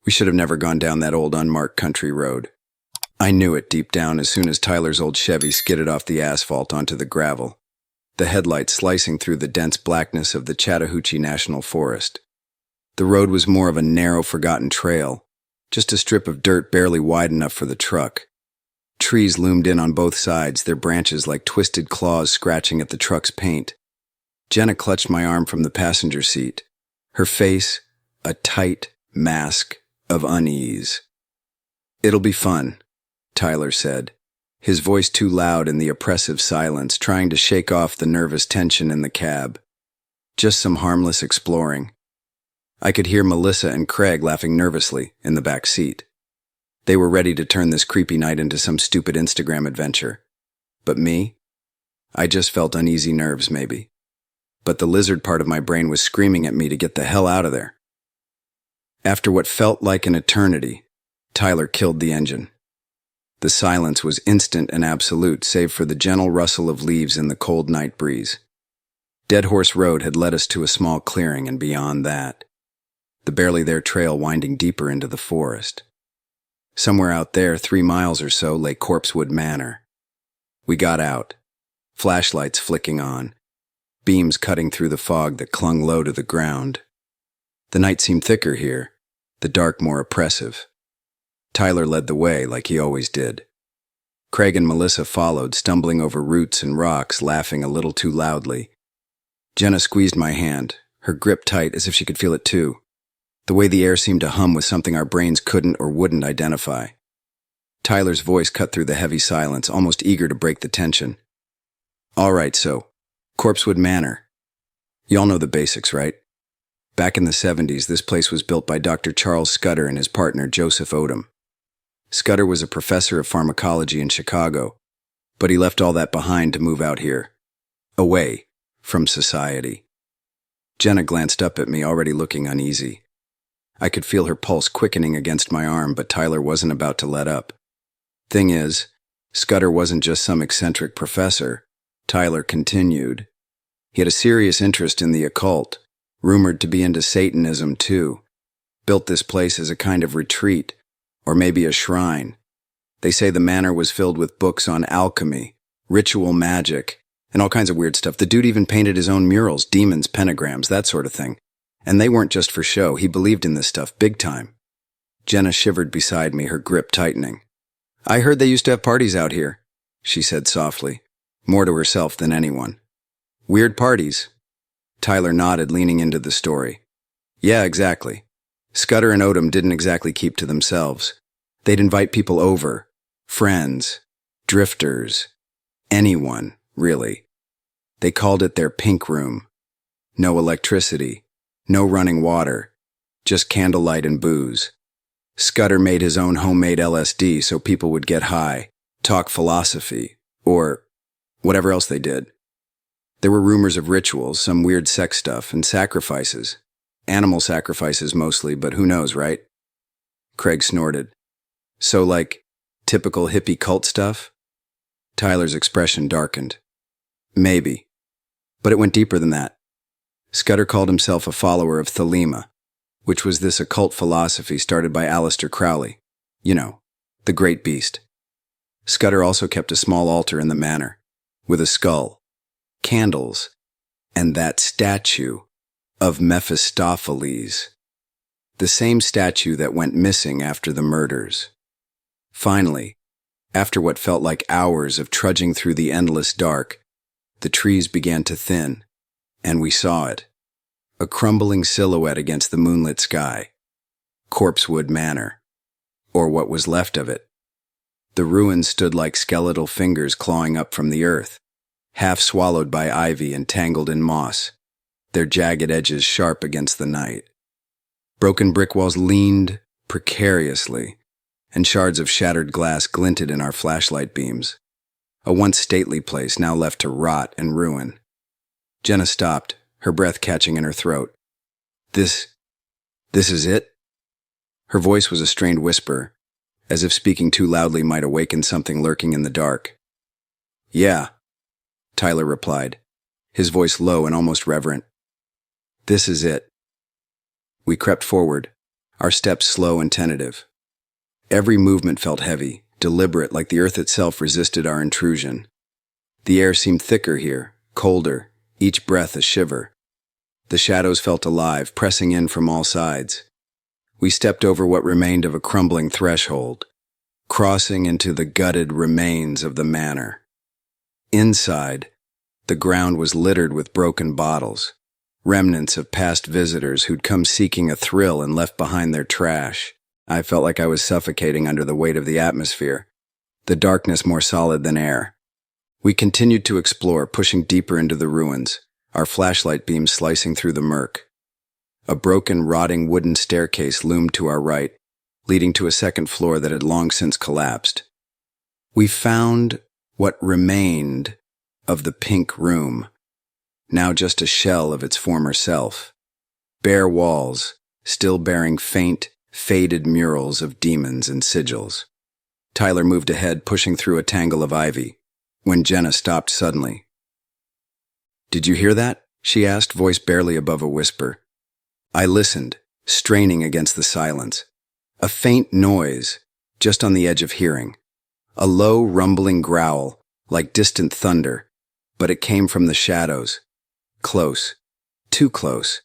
We should have never gone down that old unmarked country road. I knew it deep down as soon as Tyler's old Chevy skidded off the asphalt onto the gravel, the headlights slicing through the dense blackness of the Chattahoochee National Forest. The road was more of a narrow, forgotten trail, just a strip of dirt barely wide enough for the truck. Trees loomed in on both sides, their branches like twisted claws scratching at the truck's paint. Jenna clutched my arm from the passenger seat, her face a tight mask of unease. "It'll be fun," Tyler said, his voice too loud in the oppressive silence, trying to shake off the nervous tension in the cab. "Just some harmless exploring." I could hear Melissa and Craig laughing nervously in the back seat. They were ready to turn this creepy night into some stupid Instagram adventure. But me? I just felt uneasy nerves, maybe. But the lizard part of my brain was screaming at me to get the hell out of there. After what felt like an eternity, Tyler killed the engine. The silence was instant and absolute, save for the gentle rustle of leaves in the cold night breeze. Dead Horse Road had led us to a small clearing, and beyond that, the barely there trail winding deeper into the forest. Somewhere out there, 3 miles or so, lay Corpsewood Manor. We got out, flashlights flicking on, beams cutting through the fog that clung low to the ground. The night seemed thicker here, the dark more oppressive. Tyler led the way, like he always did. Craig and Melissa followed, stumbling over roots and rocks, laughing a little too loudly. Jenna squeezed my hand, her grip tight as if she could feel it too. The way the air seemed to hum was something our brains couldn't or wouldn't identify. Tyler's voice cut through the heavy silence, almost eager to break the tension. "All right, so, Corpsewood Manor. Y'all know the basics, right? Back in the 70s, this place was built by Dr. Charles Scudder and his partner, Joseph Odom. Scudder was a professor of pharmacology in Chicago, but he left all that behind to move out here, away from society." Jenna glanced up at me, already looking uneasy. I could feel her pulse quickening against my arm, but Tyler wasn't about to let up. "Thing is, Scudder wasn't just some eccentric professor," Tyler continued. "He had a serious interest in the occult, rumored to be into Satanism too. Built this place as a kind of retreat, or maybe a shrine. They say the manor was filled with books on alchemy, ritual magic, and all kinds of weird stuff. The dude even painted his own murals, demons, pentagrams, that sort of thing. And they weren't just for show. He believed in this stuff big time." Jenna shivered beside me, her grip tightening. "I heard they used to have parties out here," she said softly, more to herself than anyone. "Weird parties?" Tyler nodded, leaning into the story. "Yeah, exactly. Scudder and Odom didn't exactly keep to themselves. They'd invite people over, friends, drifters, anyone, really. They called it their pink room. No electricity, no running water, just candlelight and booze. Scudder made his own homemade LSD so people would get high, talk philosophy, or whatever else they did. There were rumors of rituals, some weird sex stuff, and sacrifices. Animal sacrifices mostly, but who knows, right?" Craig snorted. "So like, typical hippie cult stuff?" Tyler's expression darkened. "Maybe. But it went deeper than that. Scudder called himself a follower of Thelema, which was this occult philosophy started by Aleister Crowley. You know, the great beast. Scudder also kept a small altar in the manor, with a skull, candles, and that statue of Mephistopheles. The same statue that went missing after the murders. Finally, after what felt like hours of trudging through the endless dark, the trees began to thin, and we saw it. A crumbling silhouette against the moonlit sky. Corpsewood Manor, or what was left of it. The ruins stood like skeletal fingers clawing up from the earth, half swallowed by ivy and tangled in moss, their jagged edges sharp against the night. Broken brick walls leaned precariously, and shards of shattered glass glinted in our flashlight beams. A once stately place now left to rot and ruin. Jenna stopped, her breath catching in her throat. This is it?" Her voice was a strained whisper, as if speaking too loudly might awaken something lurking in the dark. "Yeah," Tyler replied, his voice low and almost reverent. "This is it." We crept forward, our steps slow and tentative. Every movement felt heavy, deliberate, like the earth itself resisted our intrusion. The air seemed thicker here, colder, each breath a shiver. The shadows felt alive, pressing in from all sides. We stepped over what remained of a crumbling threshold, crossing into the gutted remains of the manor. Inside, the ground was littered with broken bottles, remnants of past visitors who'd come seeking a thrill and left behind their trash. I felt like I was suffocating under the weight of the atmosphere, the darkness more solid than air. We continued to explore, pushing deeper into the ruins, our flashlight beams slicing through the murk. A broken, rotting wooden staircase loomed to our right, leading to a second floor that had long since collapsed. We found what remained of the pink room, now just a shell of its former self. Bare walls, still bearing faint, faded murals of demons and sigils. Tyler moved ahead, pushing through a tangle of ivy, when Jenna stopped suddenly. "Did you hear that?" she asked, voice barely above a whisper. I listened, straining against the silence. A faint noise, just on the edge of hearing. A low, rumbling growl, like distant thunder, but it came from the shadows. Close. Too close.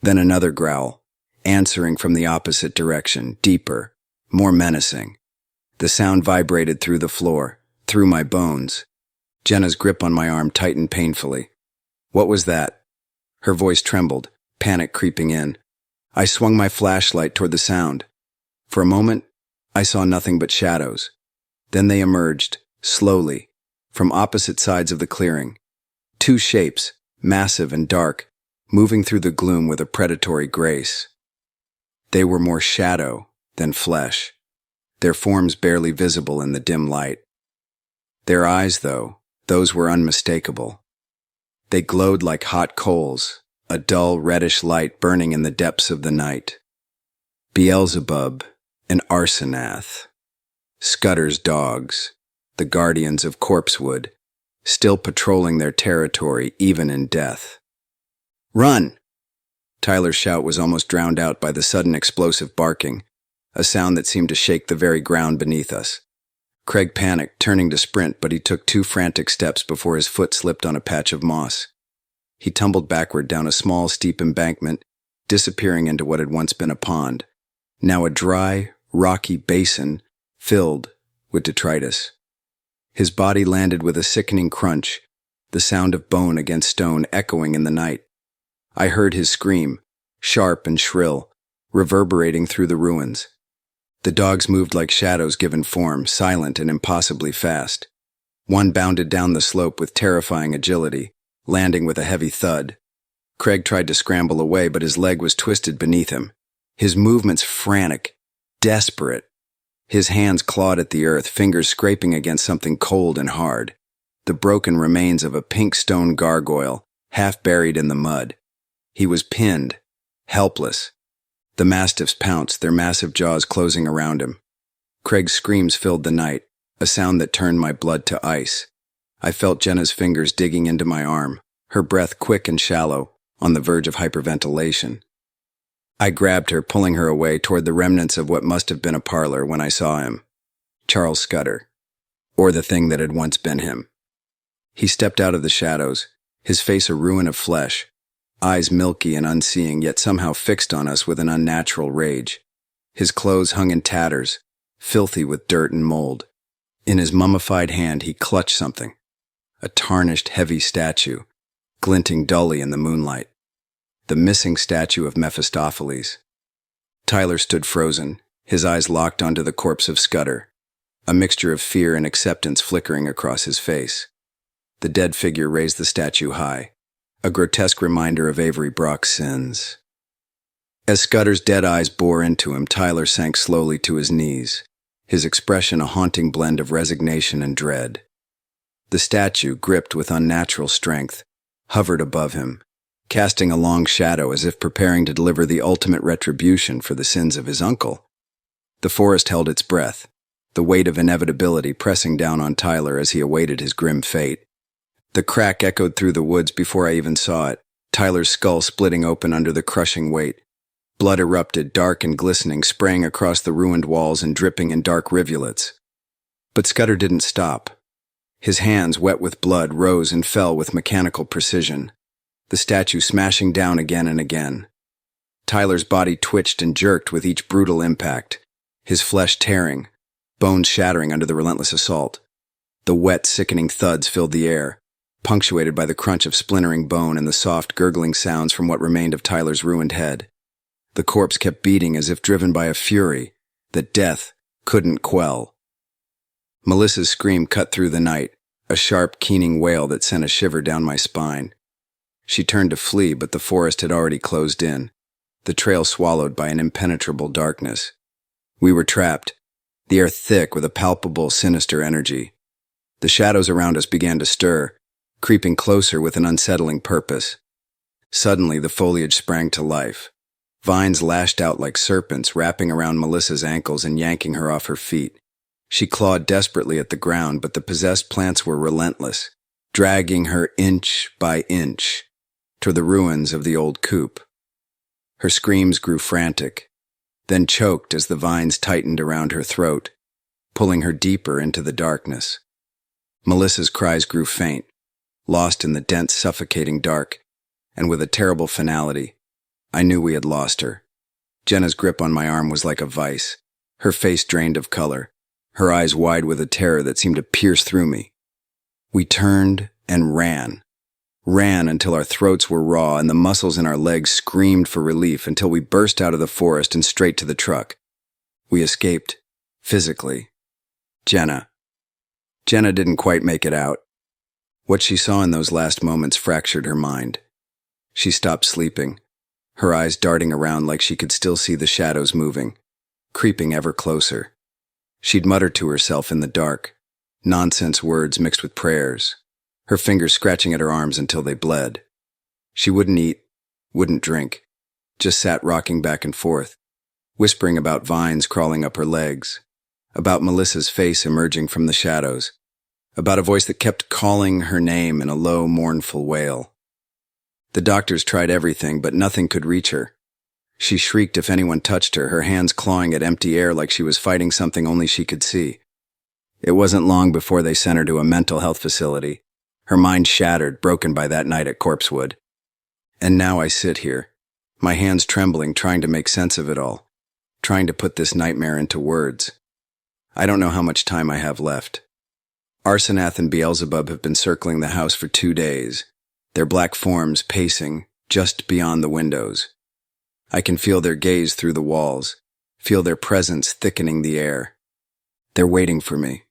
Then another growl, answering from the opposite direction, deeper, more menacing. The sound vibrated through the floor, through my bones. Jenna's grip on my arm tightened painfully. "What was that?" Her voice trembled, panic creeping in. I swung my flashlight toward the sound. For a moment, I saw nothing but shadows. Then they emerged, slowly, from opposite sides of the clearing. Two shapes, massive and dark, moving through the gloom with a predatory grace. They were more shadow than flesh, their forms barely visible in the dim light. Their eyes, though, those were unmistakable. They glowed like hot coals, a dull reddish light burning in the depths of the night. Beelzebub and Arsanath, Scudder's dogs, the guardians of Corpsewood, still patrolling their territory even in death. "Run!" Tyler's shout was almost drowned out by the sudden explosive barking, a sound that seemed to shake the very ground beneath us. Craig panicked, turning to sprint, but he took 2 frantic steps before his foot slipped on a patch of moss. He tumbled backward down a small, steep embankment, disappearing into what had once been a pond, now a dry, rocky basin filled with detritus. His body landed with a sickening crunch, the sound of bone against stone echoing in the night. I heard his scream, sharp and shrill, reverberating through the ruins. The dogs moved like shadows given form, silent and impossibly fast. One bounded down the slope with terrifying agility, landing with a heavy thud. Craig tried to scramble away, but his leg was twisted beneath him, his movements frantic, desperate. His hands clawed at the earth, fingers scraping against something cold and hard. The broken remains of a pink stone gargoyle, half buried in the mud. He was pinned, helpless. The mastiffs pounced, their massive jaws closing around him. Craig's screams filled the night, a sound that turned my blood to ice. I felt Jenna's fingers digging into my arm, her breath quick and shallow, on the verge of hyperventilation. I grabbed her, pulling her away toward the remnants of what must have been a parlor when I saw him. Charles Scudder, or the thing that had once been him. He stepped out of the shadows, his face a ruin of flesh, eyes milky and unseeing, yet somehow fixed on us with an unnatural rage. His clothes hung in tatters, filthy with dirt and mold. In his mummified hand he clutched something, a tarnished, heavy statue, glinting dully in the moonlight. The missing statue of Mephistopheles. Tyler stood frozen, his eyes locked onto the corpse of Scudder, a mixture of fear and acceptance flickering across his face. The dead figure raised the statue high, a grotesque reminder of Avery Brock's sins. As Scudder's dead eyes bore into him, Tyler sank slowly to his knees, his expression a haunting blend of resignation and dread. The statue, gripped with unnatural strength, hovered above him, casting a long shadow as if preparing to deliver the ultimate retribution for the sins of his uncle. The forest held its breath, the weight of inevitability pressing down on Tyler as he awaited his grim fate. The crack echoed through the woods before I even saw it, Tyler's skull splitting open under the crushing weight. Blood erupted, dark and glistening, spraying across the ruined walls and dripping in dark rivulets. But Scudder didn't stop. His hands, wet with blood, rose and fell with mechanical precision, the statue smashing down again and again. Tyler's body twitched and jerked with each brutal impact, his flesh tearing, bones shattering under the relentless assault. The wet, sickening thuds filled the air, punctuated by the crunch of splintering bone and the soft, gurgling sounds from what remained of Tyler's ruined head. The corpse kept beating as if driven by a fury that death couldn't quell. Melissa's scream cut through the night, a sharp, keening wail that sent a shiver down my spine. She turned to flee, but the forest had already closed in, the trail swallowed by an impenetrable darkness. We were trapped, the air thick with a palpable, sinister energy. The shadows around us began to stir, creeping closer with an unsettling purpose. Suddenly, the foliage sprang to life. Vines lashed out like serpents, wrapping around Melissa's ankles and yanking her off her feet. She clawed desperately at the ground, but the possessed plants were relentless, dragging her inch by inch toward the ruins of the old coop. Her screams grew frantic, then choked as the vines tightened around her throat, pulling her deeper into the darkness. Melissa's cries grew faint, lost in the dense, suffocating dark, and with a terrible finality, I knew we had lost her. Jenna's grip on my arm was like a vice, her face drained of color, her eyes wide with a terror that seemed to pierce through me. We turned and ran until our throats were raw and the muscles in our legs screamed for relief until we burst out of the forest and straight to the truck. We escaped, physically. Jenna didn't quite make it out. What she saw in those last moments fractured her mind. She stopped sleeping, her eyes darting around like she could still see the shadows moving, creeping ever closer. She'd mutter to herself in the dark, nonsense words mixed with prayers, her fingers scratching at her arms until they bled. She wouldn't eat, wouldn't drink, just sat rocking back and forth, whispering about vines crawling up her legs, about Melissa's face emerging from the shadows, about a voice that kept calling her name in a low, mournful wail. The doctors tried everything, but nothing could reach her. She shrieked if anyone touched her, her hands clawing at empty air like she was fighting something only she could see. It wasn't long before they sent her to a mental health facility, her mind shattered, broken by that night at Corpsewood. And now I sit here, my hands trembling, trying to make sense of it all, trying to put this nightmare into words. I don't know how much time I have left. Arsanath and Beelzebub have been circling the house for 2 days, their black forms pacing just beyond the windows. I can feel their gaze through the walls, feel their presence thickening the air. They're waiting for me.